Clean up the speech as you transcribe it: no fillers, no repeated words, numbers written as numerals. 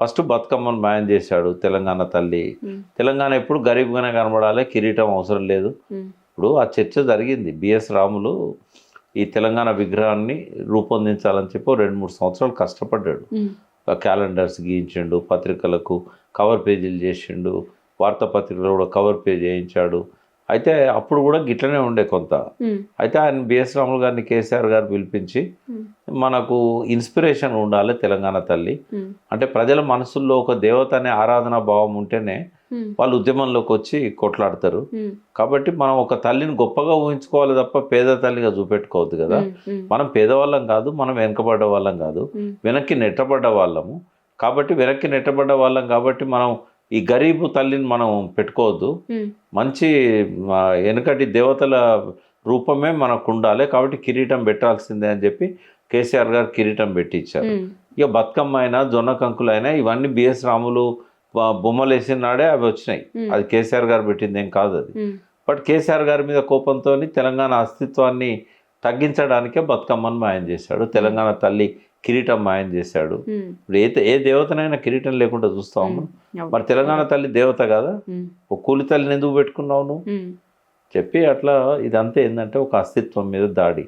First బతుకమ్మను మాయం చేశాడు తెలంగాణ తల్లి. తెలంగాణ ఎప్పుడు గరీబ్గానే కనబడాలి, కిరీటం అవసరం లేదు. ఇప్పుడు ఆ చర్చ జరిగింది. బిఎస్ రాములు ఈ తెలంగాణ విగ్రహాన్ని రూపొందించాలని చెప్పి 2-3 సంవత్సరాలు కష్టపడ్డాడు. క్యాలెండర్స్ గీయించిండు, పత్రికలకు కవర్ పేజీలు చేసిండు, వార్తాపత్రికలు కూడా కవర్ పేజ్ వేయించాడు. అయితే అప్పుడు కూడా గిట్లనే ఉండే కొంత. అయితే ఆయన బిఎస్ రాములు గారిని కేసీఆర్ గారు పిలిపించి మనకు ఇన్స్పిరేషన్ ఉండాలి తెలంగాణ తల్లి, అంటే ప్రజల మనసుల్లో ఒక దేవత అనే ఆరాధనా భావం ఉంటేనే వాళ్ళు ఉద్యమంలోకి వచ్చి కొట్లాడతారు. కాబట్టి మనం ఒక తల్లిని గొప్పగా ఊహించుకోవాలి తప్ప పేద తల్లిగా చూపెట్టుకోవద్దు కదా. మనం పేదవాళ్ళం కాదు, మనం వెనకబడ్డ వాళ్ళం కాదు, వెనక్కి నెట్టబడ్డ వాళ్ళము. కాబట్టి వెనక్కి నెట్టబడ్డ వాళ్ళం కాబట్టి మనం ఈ గరీబు తల్లిని మనం పెట్టుకోవద్దు. మంచి వెనకటి దేవతల రూపమే మనకు ఉండాలి. కాబట్టి కిరీటం పెట్టాల్సిందే అని చెప్పి కేసీఆర్ గారు కిరీటం పెట్టించారు. ఇక బతుకమ్మ అయినా జొన్న కంకులు అయినా ఇవన్నీ బిఎస్ రాములు బొమ్మలు వేసిన నాడే అవి వచ్చినాయి. అది కేసీఆర్ గారు పెట్టింది ఏం కాదు అది. బట్ కేసీఆర్ గారి మీద కోపంతో తెలంగాణ అస్తిత్వాన్ని తగ్గించడానికే బతుకమ్మను మాయం చేశాడు. తెలంగాణ తల్లి కిరీటం మాయం చేశాడు. ఇప్పుడు ఏ దేవతనైనా కిరీటం లేకుండా చూస్తాము. మరి తెలంగాణ తల్లి దేవత కదా, ఒక కూలి తల్లిని ఎందుకు పెట్టుకున్నావు నువ్వు చెప్పి అట్లా. ఇదంతా ఏంటంటే ఒక అస్తిత్వం మీద దాడి.